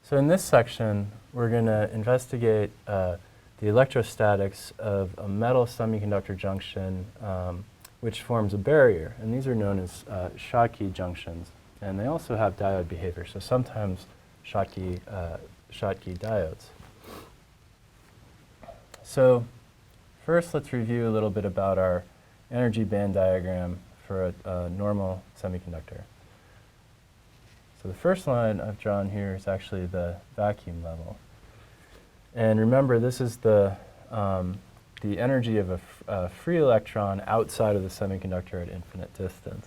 So in this section, we're going to investigate the electrostatics of a metal semiconductor junction which forms a barrier. And these are known as Schottky junctions. And they also have diode behavior, so sometimes Schottky diodes. So first, let's review a little bit about our energy band diagram for a normal semiconductor. So the first line I've drawn here is actually the vacuum level. And remember, this is the energy of a free electron outside of the semiconductor at infinite distance.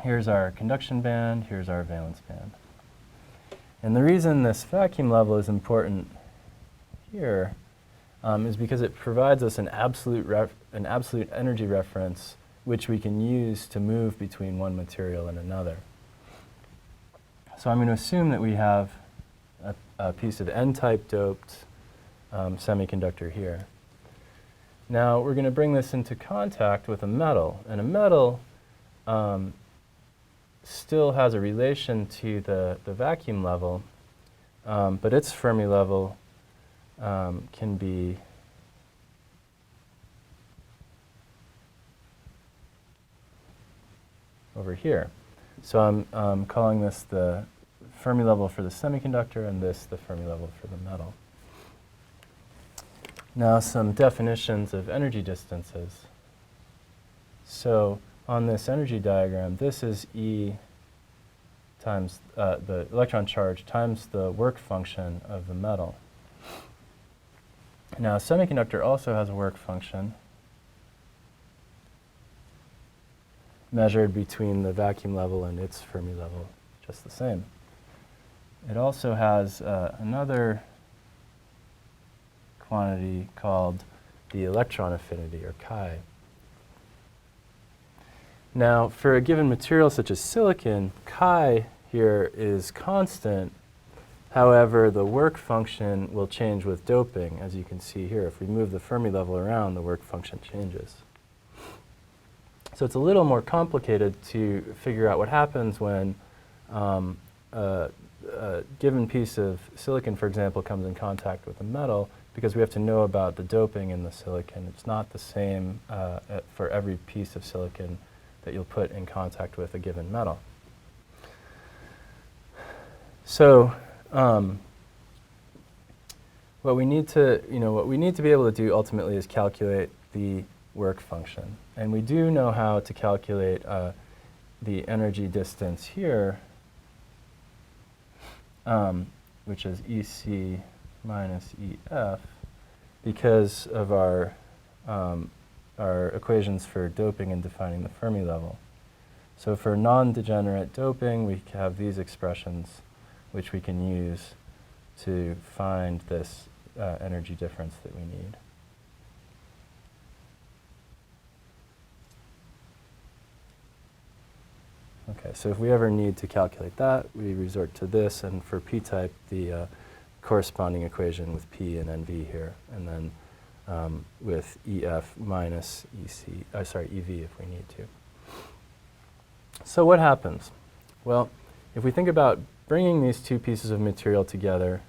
Here's our conduction band, here's our valence band. And the reason this vacuum level is important here is because it provides us an absolute energy reference which we can use to move between one material and another. So I'm going to assume that we have a piece of N-type doped semiconductor here. Now we're going to bring this into contact with a metal, and a metal still has a relation to the vacuum level, but its Fermi level can be over here. So I'm calling this the Fermi level for the semiconductor and this the Fermi level for the metal. Now some definitions of energy distances. So on this energy diagram, this is E times the electron charge times the work function of the metal. Now a semiconductor also has a work function measured between the vacuum level and its Fermi level, just the same. It also has another quantity called the electron affinity, or chi. Now, for a given material such as silicon, chi here is constant. However, the work function will change with doping, as you can see here. If we move the Fermi level around, the work function changes. So it's a little more complicated to figure out what happens when a given piece of silicon, for example, comes in contact with a metal, because we have to know about the doping in the silicon. It's not the same for every piece of silicon that you'll put in contact with a given metal. So what we need to be able to do ultimately is calculate the work function. And we do know how to calculate the energy distance here, which is EC minus EF, because of our equations for doping and defining the Fermi level. So for non-degenerate doping, we have these expressions which we can use to find this energy difference that we need. Okay, so if we ever need to calculate that, we resort to this, and for p-type, the corresponding equation with p and nv here, and then with EF minus EV if we need to. So what happens? Well, if we think about bringing these two pieces of material together,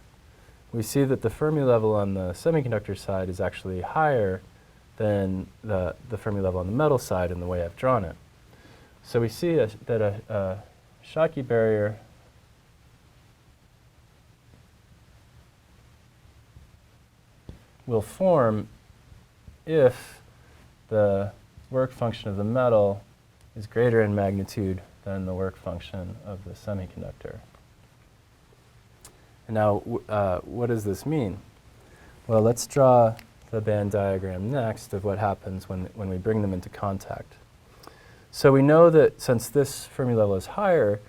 we see that the Fermi level on the semiconductor side is actually higher than the Fermi level on the metal side in the way I've drawn it. So we see that a Schottky barrier will form if the work function of the metal is greater in magnitude than the work function of the semiconductor. And now, what does this mean? Well, let's draw the band diagram next of what happens when we bring them into contact. So we know that since this Fermi level is higher,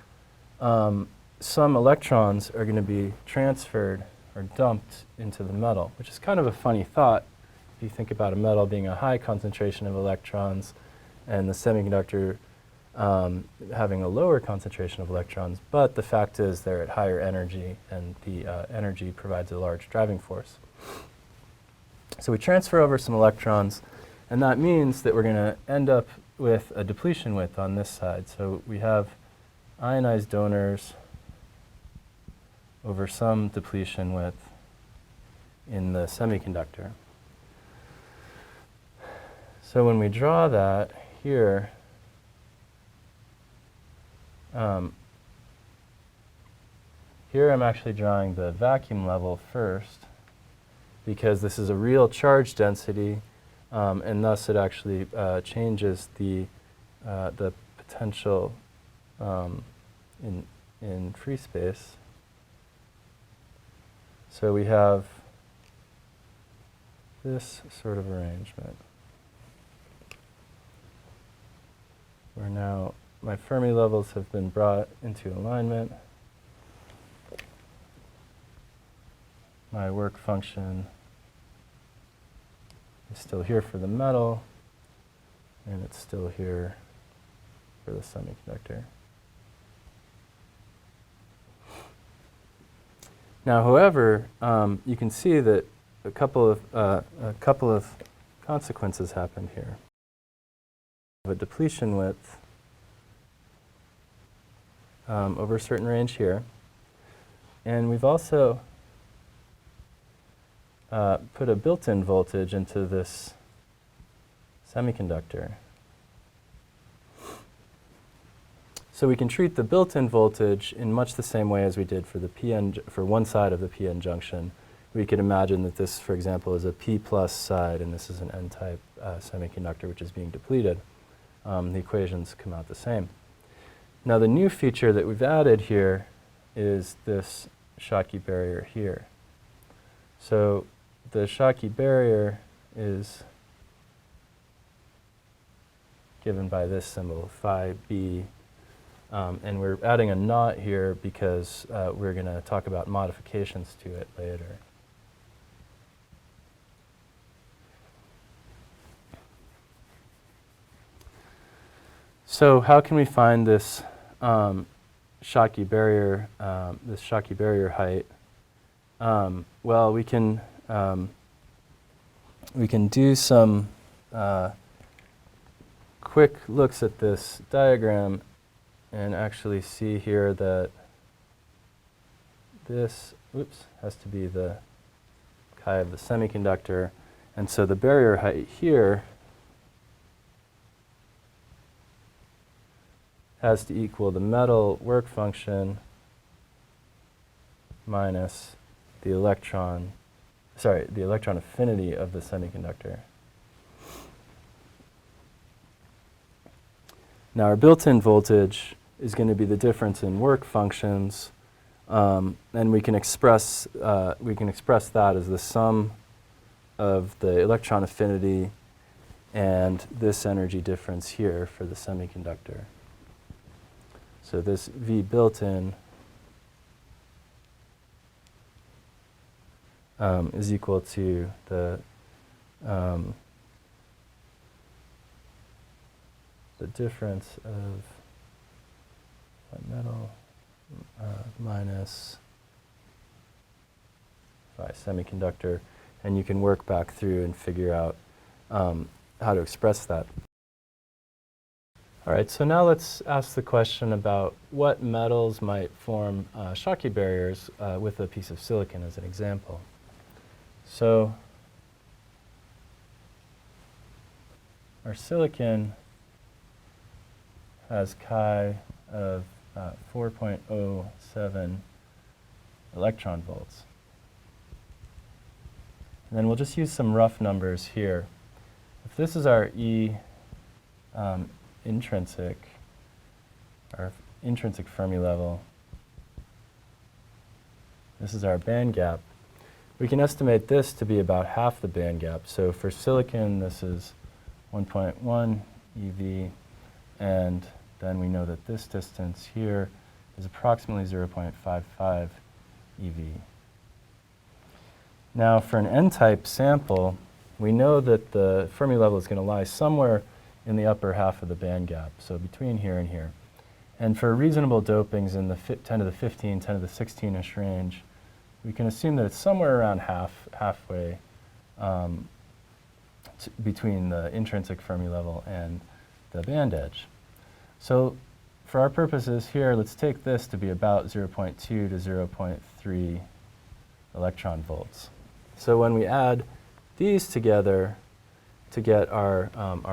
some electrons are going to be transferred or dumped into the metal, which is kind of a funny thought if you think about a metal being a high concentration of electrons and the semiconductor having a lower concentration of electrons, but the fact is they're at higher energy, and the energy provides a large driving force. So we transfer over some electrons, and that means that we're going to end up with a depletion width on this side. So we have ionized donors over some depletion width in the semiconductor. So when we draw that here, here I'm actually drawing the vacuum level first, because this is a real charge density, and thus it actually changes the potential in free space. So we have this sort of arrangement, where now my Fermi levels have been brought into alignment. My work function is still here for the metal, and it's still here for the semiconductor. Now, however, you can see that a couple of consequences happened here. A depletion width over a certain range here, and we've also put a built-in voltage into this semiconductor. So we can treat the built-in voltage in much the same way as we did for the for one side of the p-n junction. We could imagine that this, for example, is a p plus side, and this is an n-type semiconductor which is being depleted. The equations come out the same. Now the new feature that we've added here is this Schottky barrier here. So the Schottky barrier is given by this symbol, phi b, and we're adding a naught here because we're going to talk about modifications to it later. So how can we find this Schottky barrier, height? Well, we can do some quick looks at this diagram and actually see here that this has to be the chi of the semiconductor, and so the barrier height here has to equal the metal work function minus the electron affinity of the semiconductor. Now our built-in voltage is going to be the difference in work functions, and we can express that as the sum of the electron affinity and this energy difference here for the semiconductor. So this V built-in is equal to the difference of metal minus phi semiconductor, and you can work back through and figure out how to express that. All right, so now let's ask the question about what metals might form Schottky barriers with a piece of silicon as an example. So our silicon has chi of 4.07 electron volts. And then we'll just use some rough numbers here. If this is our intrinsic Fermi level, this is our band gap, we can estimate this to be about half the band gap. So for silicon, this is 1.1 eV, and then we know that this distance here is approximately 0.55 eV. Now for an n-type sample, we know that the Fermi level is going to lie somewhere in the upper half of the band gap, so between here and here. And for reasonable dopings in the 10 to the 15, 10 to the 16-ish range, we can assume that it's somewhere around halfway between the intrinsic Fermi level and the band edge. So for our purposes here, let's take this to be about 0.2 to 0.3 electron volts. So when we add these together to get our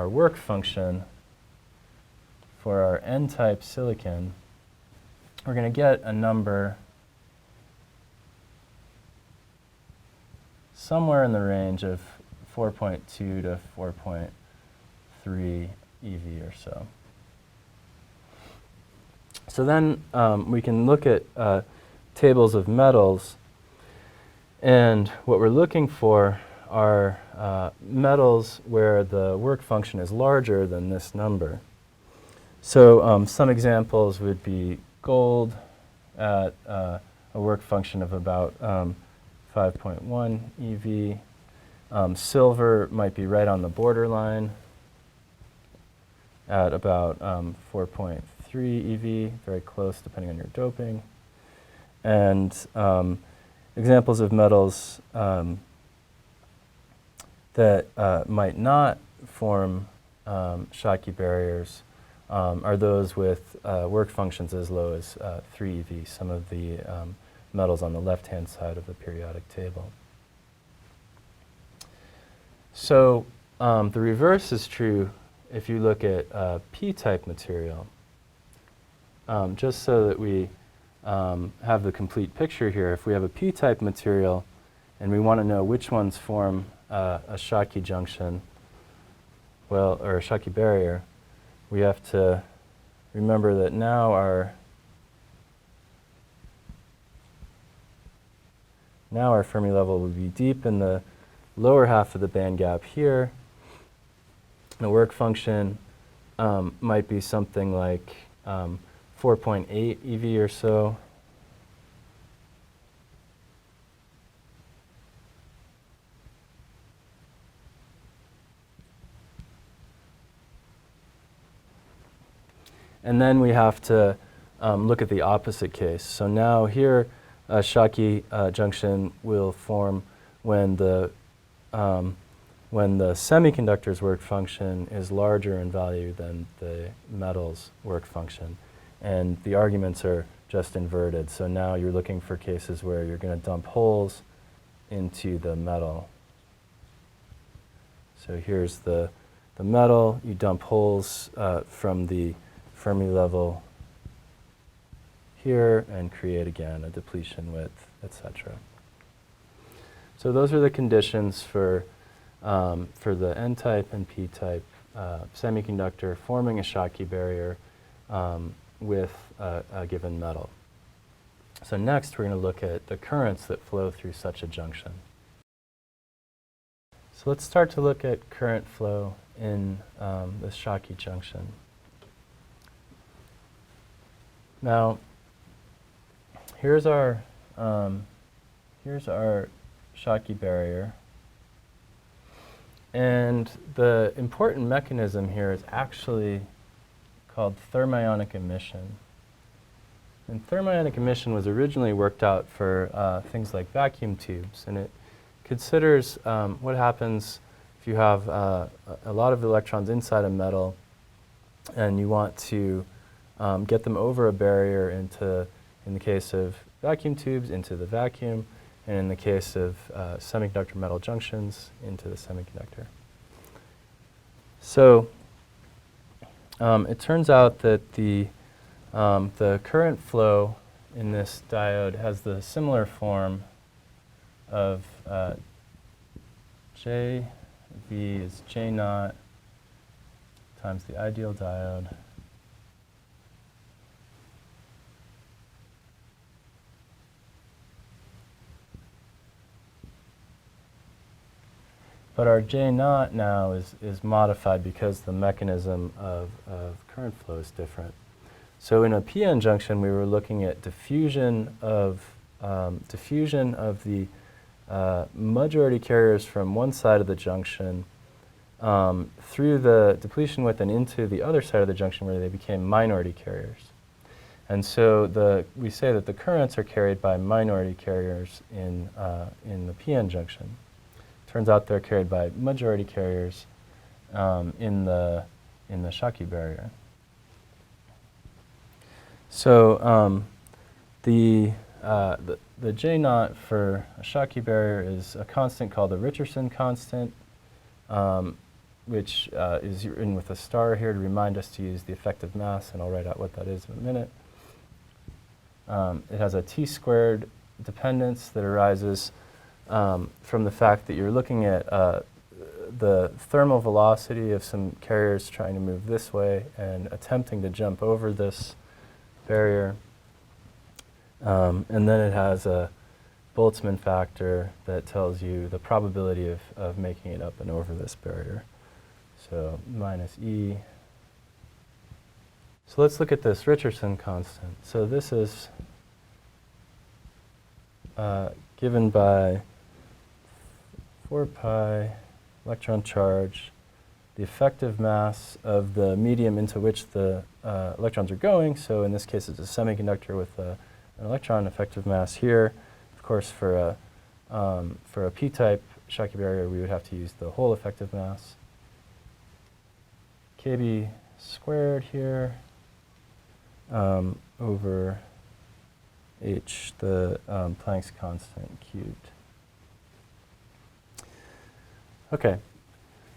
work function for our N-type silicon, we're going to get a number somewhere in the range of 4.2 to 4.3 eV or so. So then we can look at tables of metals, and what we're looking for are metals where the work function is larger than this number. So some examples would be gold at a work function of about 5.1 eV. Silver might be right on the borderline at about 4.3 eV, very close depending on your doping. And examples of metals that might not form Schottky barriers are those with work functions as low as 3 eV, some of the metals on the left-hand side of the periodic table. So the reverse is true if you look at p-type material. Just so that we have the complete picture here, if we have a p-type material and we want to know which ones form a Schottky junction, well, or a Schottky barrier, we have to remember that now our Fermi level would be deep in the lower half of the band gap here. The work function might be something like 4.8 eV or so. And then we have to look at the opposite case. So now here, a Schottky junction will form when the semiconductor's work function is larger in value than the metal's work function. And the arguments are just inverted. So now you're looking for cases where you're going to dump holes into the metal. So here's the metal. You dump holes from the Fermi level here and create again a depletion width, etc. So those are the conditions for the N-type and P-type semiconductor forming a Schottky barrier with a given metal. So next we're going to look at the currents that flow through such a junction. So let's start to look at current flow in the Schottky junction. Now, here's our Schottky barrier, and the important mechanism here is actually called thermionic emission. And thermionic emission was originally worked out for things like vacuum tubes, and it considers what happens if you have a lot of electrons inside a metal and you want to get them over a barrier into, in the case of vacuum tubes, into the vacuum, and in the case of semiconductor metal junctions, into the semiconductor. So it turns out that the current flow in this diode has the similar form of J, V is J naught times the ideal diode but our J naught now is modified because the mechanism of current flow is different. So in a p-n junction, we were looking at diffusion of the majority carriers from one side of the junction through the depletion width and into the other side of the junction where they became minority carriers. And so we say that the currents are carried by minority carriers in the p-n junction. Turns out they're carried by majority carriers in the Schottky barrier. So the J naught for a Schottky barrier is a constant called the Richardson constant, which is written with a star here to remind us to use the effective mass, and I'll write out what that is in a minute. It has a t-squared dependence that arises from the fact that you're looking at the thermal velocity of some carriers trying to move this way and attempting to jump over this barrier. And then it has a Boltzmann factor that tells you the probability of making it up and over this barrier. So minus E. So let's look at this Richardson constant. So this is given by 4 pi electron charge, the effective mass of the medium into which the electrons are going. So in this case, it's a semiconductor with an electron effective mass here. Of course, for a p-type Schottky barrier, we would have to use the whole effective mass. Kb squared here over h, the Planck's constant cubed. Okay,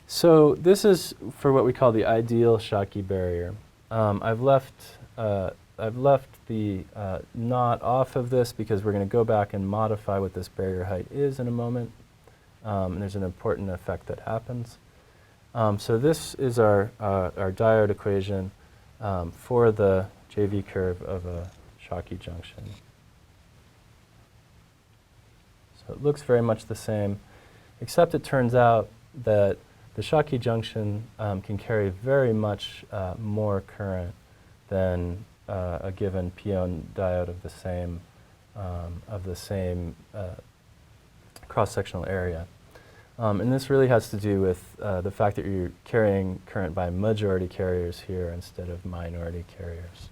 so this is for what we call the ideal Schottky barrier. I've left the knot off of this because we're going to go back and modify what this barrier height is in a moment. And there's an important effect that happens. So this is our diode equation for the JV curve of a Schottky junction. So it looks very much the same, except it turns out that the Schottky junction can carry very much more current than a given p-ohm diode of the same cross-sectional area. And this really has to do with the fact that you're carrying current by majority carriers here instead of minority carriers.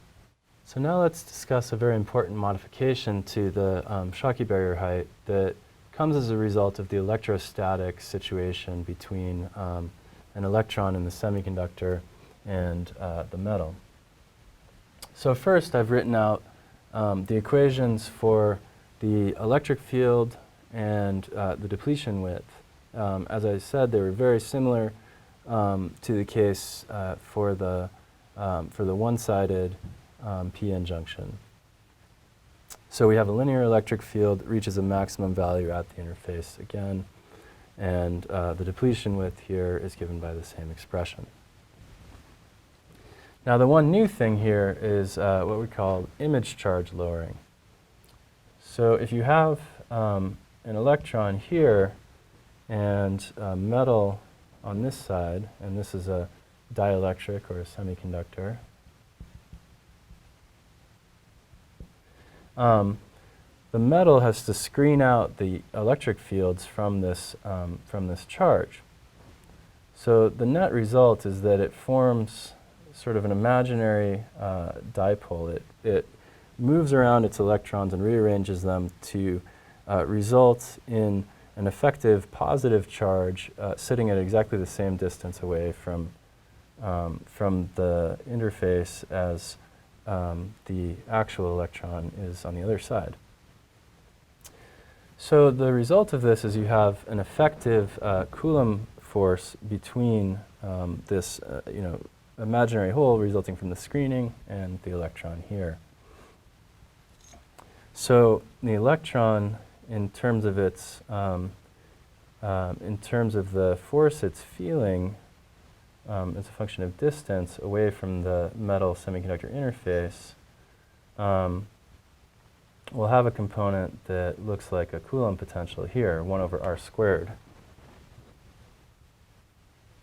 So now let's discuss a very important modification to the Schottky barrier height that comes as a result of the electrostatic situation between an electron in the semiconductor and the metal. So first, I've written out the equations for the electric field and the depletion width. As I said, they were very similar to the case for the one-sided p-n junction. So we have a linear electric field that reaches a maximum value at the interface again, and the depletion width here is given by the same expression. Now the one new thing here is what we call image charge lowering. So if you have an electron here and metal on this side, and this is a dielectric or a semiconductor, the metal has to screen out the electric fields from this charge. So the net result is that it forms sort of an imaginary dipole. It moves around its electrons and rearranges them to result in an effective positive charge sitting at exactly the same distance away from the interface as the actual electron is on the other side. So the result of this is you have an effective Coulomb force between this imaginary hole resulting from the screening and the electron here. So the electron, in terms of its in terms of the force it's feeling as a function of distance away from the metal semiconductor interface, we'll have a component that looks like a Coulomb potential here, 1 over r squared.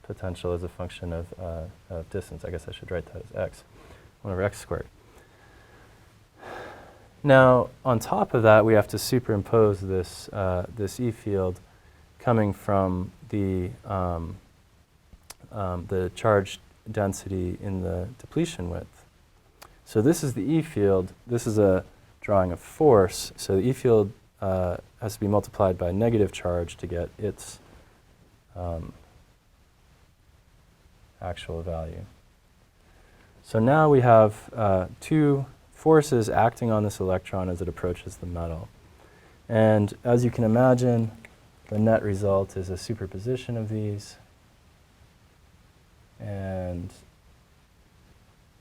Potential is a function of distance. I guess I should write that as x, 1 over x squared. Now, on top of that, we have to superimpose this, this E field coming from the charge density in the depletion width. So this is the E field. This is a drawing of force. So the E field has to be multiplied by negative charge to get its actual value. So now we have two forces acting on this electron as it approaches the metal. And as you can imagine, the net result is a superposition of these. And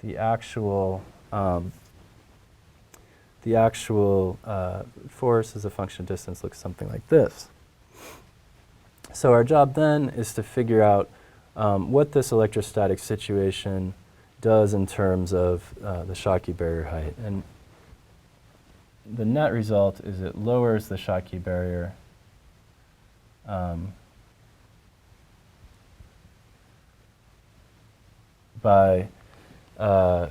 the actual force as a function of distance looks something like this. So our job then is to figure out what this electrostatic situation does in terms of the Schottky barrier height. And the net result is it lowers the Schottky barrier by an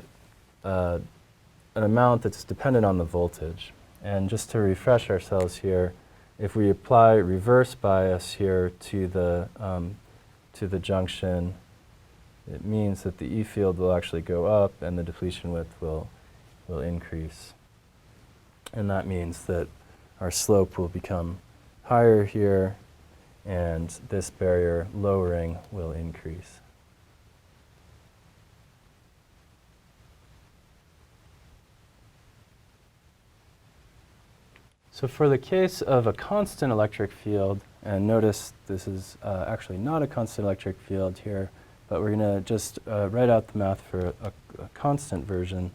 amount that's dependent on the voltage. And just to refresh ourselves here, if we apply reverse bias here to the junction, it means that the E field will actually go up and the depletion width will increase. And that means that our slope will become higher here and this barrier lowering will increase. So for the case of a constant electric field, and notice this is actually not a constant electric field here, but we're going to just write out the math for a constant version.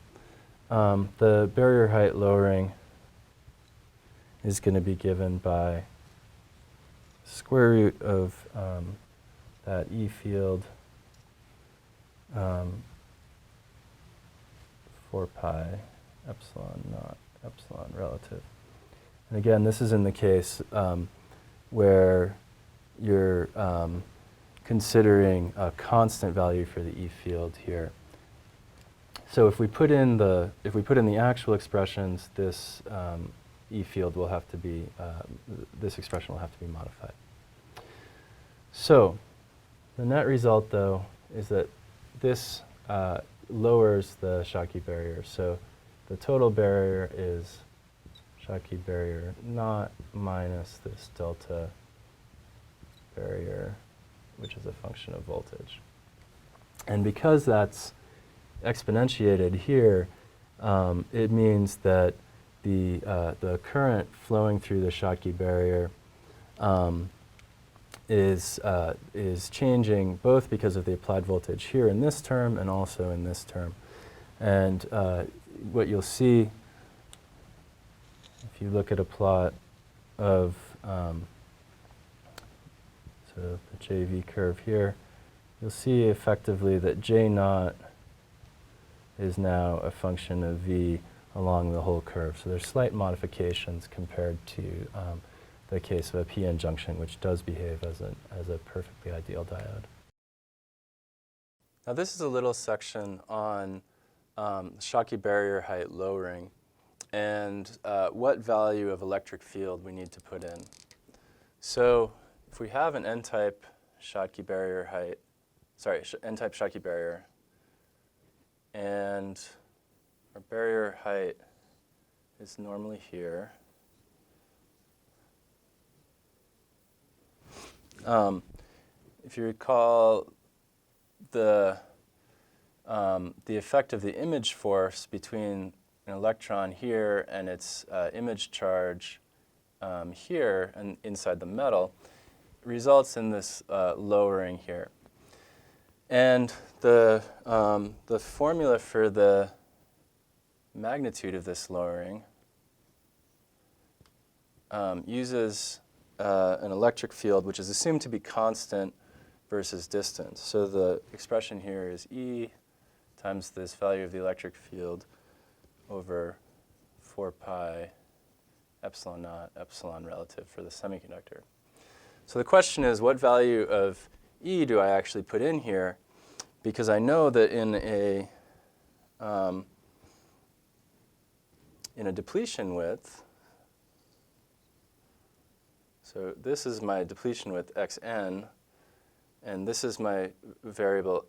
The barrier height lowering is going to be given by square root of that E field 4 pi epsilon naught epsilon relative. And again, this is in the case where you're considering a constant value for the E field here. So if we put in the actual expressions, this E field will have to be this expression will have to be modified. So the net result, though, is that this lowers the Schottky barrier. So the total barrier is Schottky barrier naught minus this delta barrier, which is a function of voltage. And because that's exponentiated here, it means that the current flowing through the Schottky barrier is changing both because of the applied voltage here in this term and also in this term. And what you'll see if you look at a plot of so the JV curve here, you'll see effectively that J naught is now a function of V along the whole curve. So there's slight modifications compared to the case of a PN junction, which does behave as a perfectly ideal diode. Now this is a little section on Schottky barrier height lowering and what value of electric field we need to put in. So if we have an N-type Schottky barrier height, N-type Schottky barrier, and our barrier height is normally here. If you recall, the effect of the image force between an electron here and its image charge here and inside the metal results in this lowering here. And the formula for the magnitude of this lowering uses an electric field which is assumed to be constant versus distance. So the expression here is E times this value of the electric field over 4 pi epsilon naught epsilon relative for the semiconductor. So the question is, what value of E do I actually put in here? Because I know that in a depletion width, so this is my depletion width xn, and this is my variable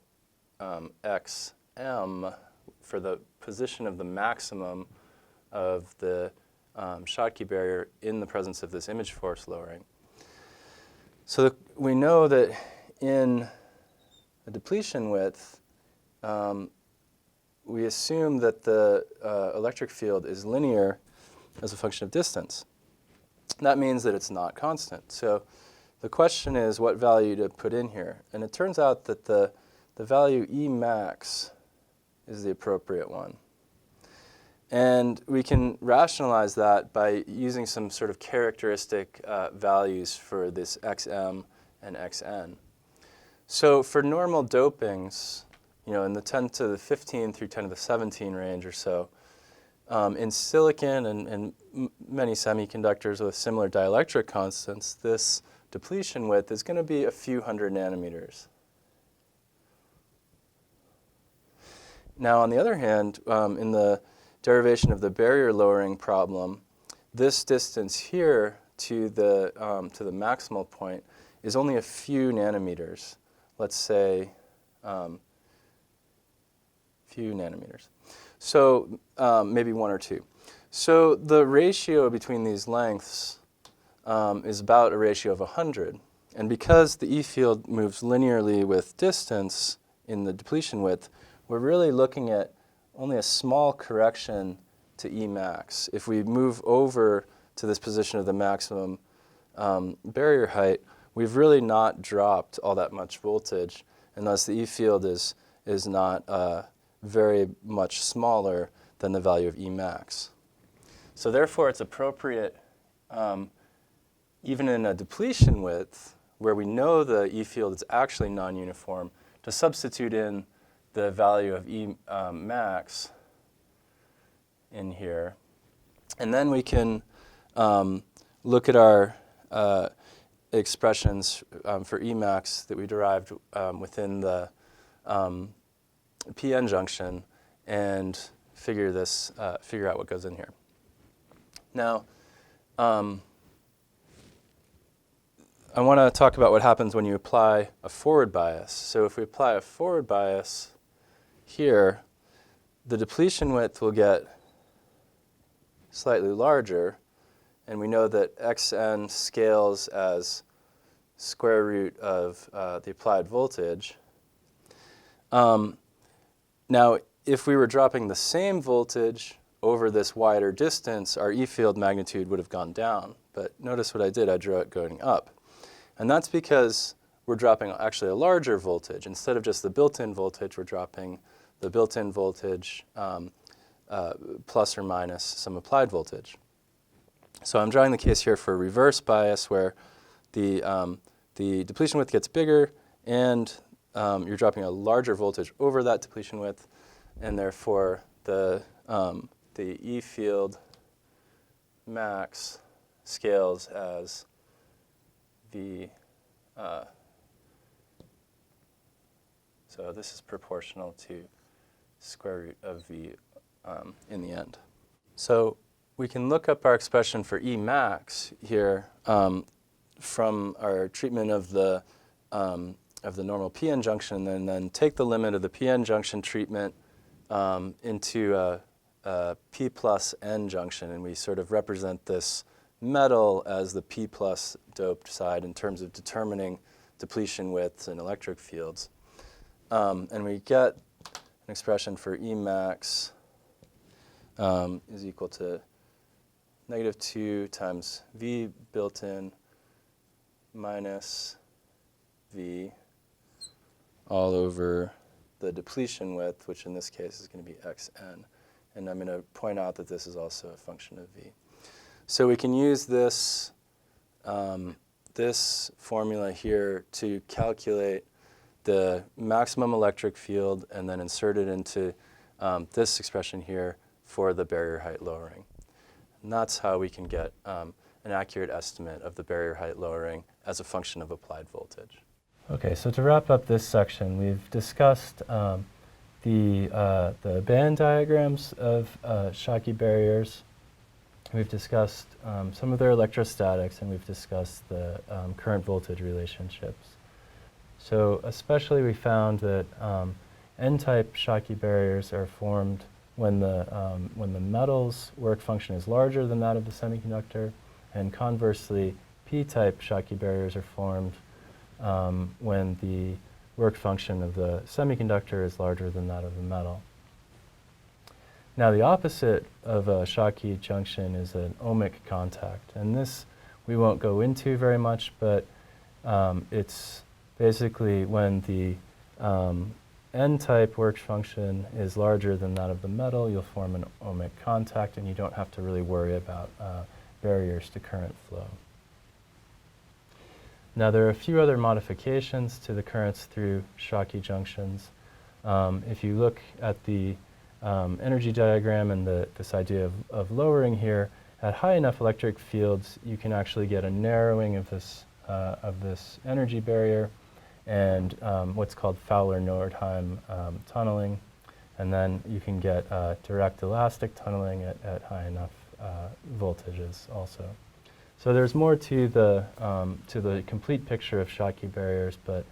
xm for the position of the maximum of the Schottky barrier in the presence of this image force lowering. So we know that in a depletion width, we assume that the electric field is linear as a function of distance. That means that it's not constant. So the question is what value to put in here. And it turns out that the value E max is the appropriate one. And we can rationalize that by using some sort of characteristic values for this xm and xn. So for normal dopings, in the 10 to the 15 through 10 to the 17 range or so, in silicon and many semiconductors with similar dielectric constants, this depletion width is going to be a few hundred nanometers. Now, on the other hand, in the derivation of the barrier lowering problem, this distance here to the maximal point is only a few nanometers. Let's say few nanometers. So maybe 1 or 2. So the ratio between these lengths is about a ratio of 100. And because the E field moves linearly with distance in the depletion width, we're really looking at only a small correction to E max. If we move over to this position of the maximum barrier height, we've really not dropped all that much voltage, and thus the E field is not very much smaller than the value of E max. So therefore, it's appropriate, even in a depletion width, where we know the E field is actually non-uniform, to substitute in the value of E max in here. And then we can look at our expressions for E max that we derived within the PN junction and figure out what goes in here. Now, I want to talk about what happens when you apply a forward bias. So if we apply a forward bias here, the depletion width will get slightly larger, and we know that xn scales as square root of the applied voltage. Now, if we were dropping the same voltage over this wider distance, our E field magnitude would have gone down. But notice what I did, I drew it going up. And that's because we're dropping actually a larger voltage. Instead of just the built-in voltage, we're dropping the built-in voltage plus or minus some applied voltage. So I'm drawing the case here for reverse bias, where the depletion width gets bigger, and you're dropping a larger voltage over that depletion width, and therefore the E field max scales as V. So this is proportional to square root of V in the end. So we can look up our expression for E max here from our treatment of the normal PN junction, and then take the limit of the PN junction treatment into a P plus N junction, and we sort of represent this metal as the P plus doped side in terms of determining depletion widths and electric fields. And we get an expression for E max is equal to -2 times V built in minus V all over the depletion width, which in this case is going to be xn. And I'm going to point out that this is also a function of V. So we can use this, this formula here to calculate the maximum electric field and then insert it into this expression here for the barrier height lowering. And that's how we can get an accurate estimate of the barrier height lowering as a function of applied voltage. Okay, so to wrap up this section, we've discussed the band diagrams of Schottky barriers. We've discussed some of their electrostatics, and we've discussed the current voltage relationships. So especially we found that N-type Schottky barriers are formed when the metal's work function is larger than that of the semiconductor, and conversely, P-type Schottky barriers are formed when the work function of the semiconductor is larger than that of the metal. Now the opposite of a Schottky junction is an ohmic contact, and this we won't go into very much, but it's basically when the N-type work function is larger than that of the metal, you'll form an ohmic contact, and you don't have to really worry about barriers to current flow. Now there are a few other modifications to the currents through Schottky junctions. If you look at the energy diagram and this idea of lowering here, at high enough electric fields, you can actually get a narrowing of this energy barrier and what's called Fowler-Nordheim tunneling. And then you can get direct elastic tunneling at high enough voltages also. So there's more to the complete picture of Schottky barriers, but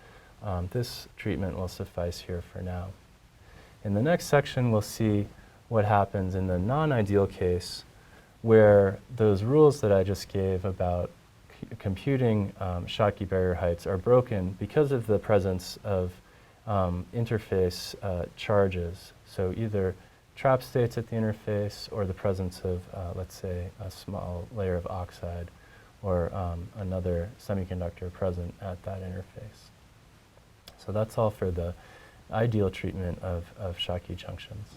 this treatment will suffice here for now. In the next section, we'll see what happens in the non-ideal case where those rules that I just gave about computing Schottky barrier heights are broken because of the presence of interface charges. So either trap states at the interface or the presence of, let's say, a small layer of oxide or another semiconductor present at that interface. So that's all for the ideal treatment of Schottky junctions.